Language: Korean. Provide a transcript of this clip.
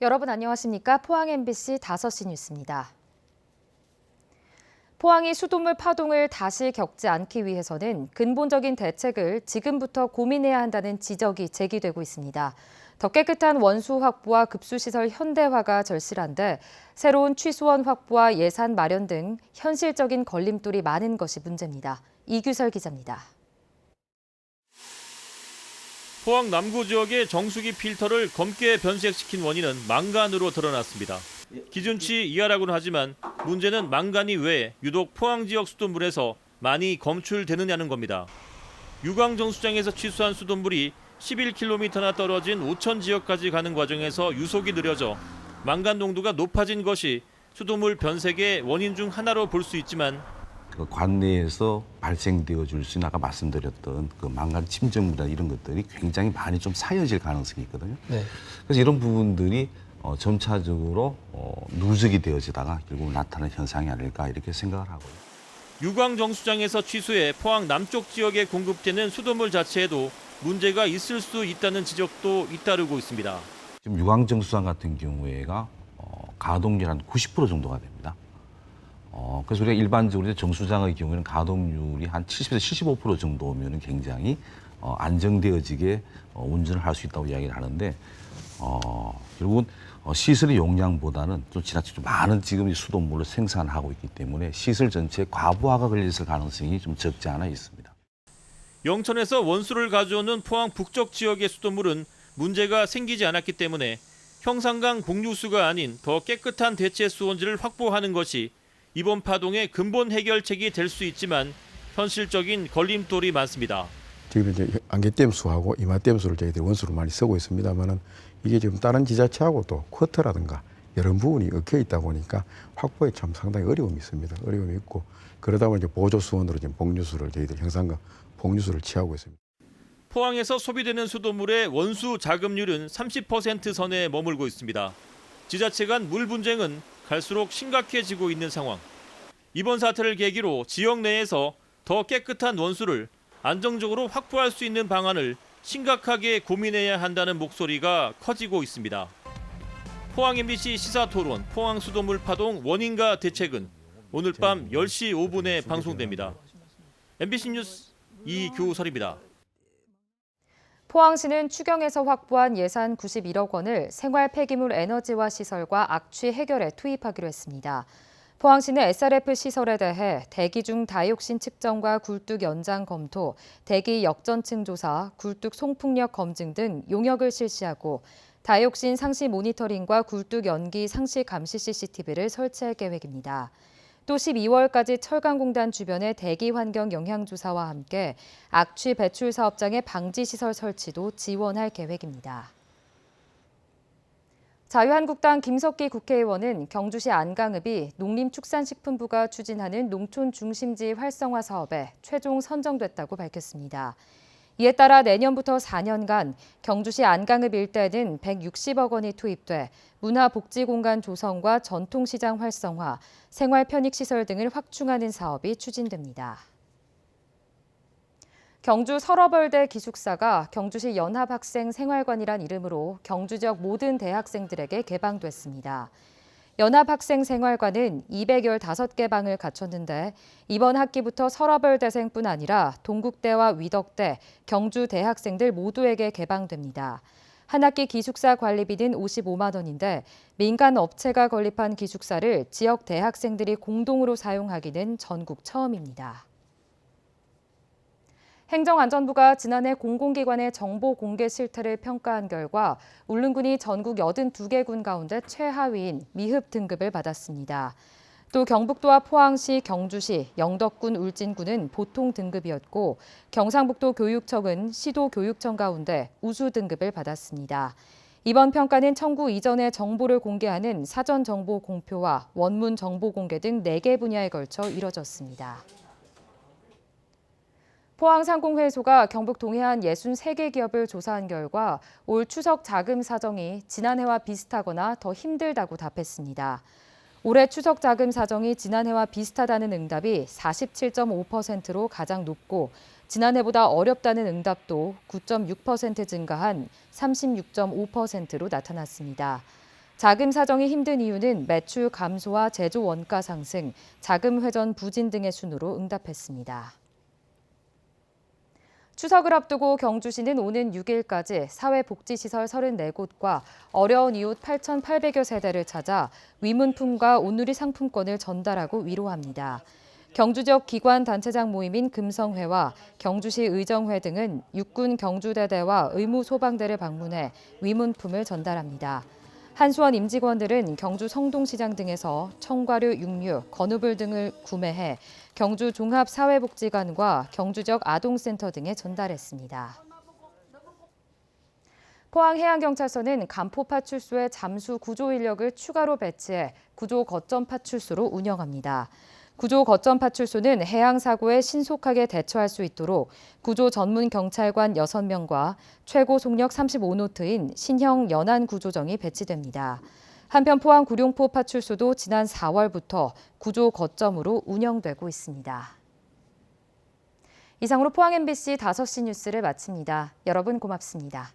여러분 안녕하십니까? 포항 MBC 5시 뉴스입니다. 포항이 수돗물 파동을 다시 겪지 않기 위해서는 근본적인 대책을 지금부터 고민해야 한다는 지적이 제기되고 있습니다. 더 깨끗한 원수 확보와 급수시설 현대화가 절실한데 새로운 취수원 확보와 예산 마련 등 현실적인 걸림돌이 많은 것이 문제입니다. 이규설 기자입니다. 포항 남구 지역의 정수기 필터를 검게 변색시킨 원인은 망간으로 드러났습니다. 기준치 이하라고는 하지만 문제는 망간이 왜 유독 포항 지역 수돗물에서 많이 검출되느냐는 겁니다. 유광정수장에서 취수한 수돗물이 11km나 떨어진 오천 지역까지 가는 과정에서 유속이 느려져 망간 농도가 높아진 것이 수돗물 변색의 원인 중 하나로 볼 수 있지만 그 관내에서 발생되어 줄 수 있는 아까 말씀드렸던 그 망간 침전물이나 이런 것들이 굉장히 많이 좀 쌓여질 가능성이 있거든요. 네. 그래서 이런 부분들이 점차적으로 누적이 되어지다가 결국 나타나는 현상이 아닐까 이렇게 생각을 하고요. 유광정수장에서 취수해 포항 남쪽 지역에 공급되는 수돗물 자체에도 문제가 있을 수 있다는 지적도 잇따르고 있습니다. 지금 유광정수장 같은 경우에가 가동률 한 90% 정도가 됩니다. 그래서 우리가 일반적으로 정수장의 경우에는 가동률이 한 70에서 75% 정도면 굉장히 안정되어지게 운전을 할 수 있다고 이야기를 하는데 결국은 시설의 용량보다는 좀 지나치게 좀 많은 지금 수돗물을 생산하고 있기 때문에 시설 전체에 과부하가 걸렸을 가능성이 좀 적지 않아 있습니다. 영천에서 원수를 가져오는 포항 북쪽 지역의 수돗물은 문제가 생기지 않았기 때문에 형산강 복류수가 아닌 더 깨끗한 대체 수원지를 확보하는 것이 이번 파동의 근본 해결책이 될 수 있지만 현실적인 걸림돌이 많습니다. 지금 이제 안개댐수하고 이마댐수를 저희들이 원수로 많이 쓰고 있습니다만은 이게 지금 다른 지자체하고 또 쿼터라든가 여러 부분이 얽혀 있다 보니까 확보에 참 상당히 어려움이 있습니다. 어려움이 있고 그러다 보니 이제 보조 수원으로 지금 복류수를 저희들이 형산강 복류수를 취하고 있습니다. 포항에서 소비되는 수돗물의 원수 자급률은 30% 선에 머물고 있습니다. 지자체 간 물 분쟁은 갈수록 심각해지고 있는 상황. 이번 사태를 계기로 지역 내에서 더 깨끗한 원수를 안정적으로 확보할 수 있는 방안을 심각하게 고민해야 한다는 목소리가 커지고 있습니다. 포항 MBC 시사토론 포항 수돗물 파동 원인과 대책은 오늘 밤 10시 5분에 방송됩니다. MBC 뉴스 이규설입니다. 포항시는 추경에서 확보한 예산 91억 원을 생활 폐기물 에너지화 시설과 악취 해결에 투입하기로 했습니다. 포항시는 SRF 시설에 대해 대기 중 다이옥신 측정과 굴뚝 연장 검토, 대기 역전층 조사, 굴뚝 송풍력 검증 등 용역을 실시하고 다이옥신 상시 모니터링과 굴뚝 연기 상시 감시 CCTV를 설치할 계획입니다. 또 12월까지 철강공단 주변의 대기 환경 영향 조사와 함께 악취 배출 사업장의 방지 시설 설치도 지원할 계획입니다. 자유한국당 김석기 국회의원은 경주시 안강읍이 농림축산식품부가 추진하는 농촌 중심지 활성화 사업에 최종 선정됐다고 밝혔습니다. 이에 따라 내년부터 4년간 경주시 안강읍 일대에는 160억 원이 투입돼 문화복지공간 조성과 전통시장 활성화, 생활편익시설 등을 확충하는 사업이 추진됩니다. 경주 서러벌대 기숙사가 경주시 연합학생생활관이란 이름으로 경주 지역 모든 대학생들에게 개방됐습니다. 연합학생생활관은 215개 방을 갖췄는데 이번 학기부터 서러벌대생뿐 아니라 동국대와 위덕대, 경주 대학생들 모두에게 개방됩니다. 한 학기 기숙사 관리비는 55만 원인데 민간 업체가 건립한 기숙사를 지역 대학생들이 공동으로 사용하기는 전국 처음입니다. 행정안전부가 지난해 공공기관의 정보 공개 실태를 평가한 결과 울릉군이 전국 82개 군 가운데 최하위인 미흡 등급을 받았습니다. 또 경북도와 포항시, 경주시, 영덕군, 울진군은 보통 등급이었고 경상북도 교육청은 시도 교육청 가운데 우수 등급을 받았습니다. 이번 평가는 청구 이전의 정보를 공개하는 사전 정보 공표와 원문 정보 공개 등 4개 분야에 걸쳐 이뤄졌습니다. 포항상공회의소가 경북 동해안 63개 기업을 조사한 결과 올 추석 자금 사정이 지난해와 비슷하거나 더 힘들다고 답했습니다. 올해 추석 자금 사정이 지난해와 비슷하다는 응답이 47.5%로 가장 높고 지난해보다 어렵다는 응답도 9.6% 증가한 36.5%로 나타났습니다. 자금 사정이 힘든 이유는 매출 감소와 제조 원가 상승, 자금 회전 부진 등의 순으로 응답했습니다. 추석을 앞두고 경주시는 오는 6일까지 사회복지시설 34곳과 어려운 이웃 8,800여 세대를 찾아 위문품과 온누리 상품권을 전달하고 위로합니다. 경주 지역 기관 단체장 모임인 금성회와 경주시 의정회 등은 육군 경주대대와 의무소방대를 방문해 위문품을 전달합니다. 한수원 임직원들은 경주 성동시장 등에서 청과류, 육류, 건우물 등을 구매해 경주 종합사회복지관과 경주 지역 아동센터 등에 전달했습니다. 포항해양경찰서는 간포파출소의 잠수 구조 인력을 추가로 배치해 구조 거점 파출소로 운영합니다. 구조 거점 파출소는 해양 사고에 신속하게 대처할 수 있도록 구조 전문 경찰관 6명과 최고 속력 35노트인 신형 연안 구조정이 배치됩니다. 한편 포항 구룡포 파출소도 지난 4월부터 구조 거점으로 운영되고 있습니다. 이상으로 포항 MBC 5시 뉴스를 마칩니다. 여러분 고맙습니다.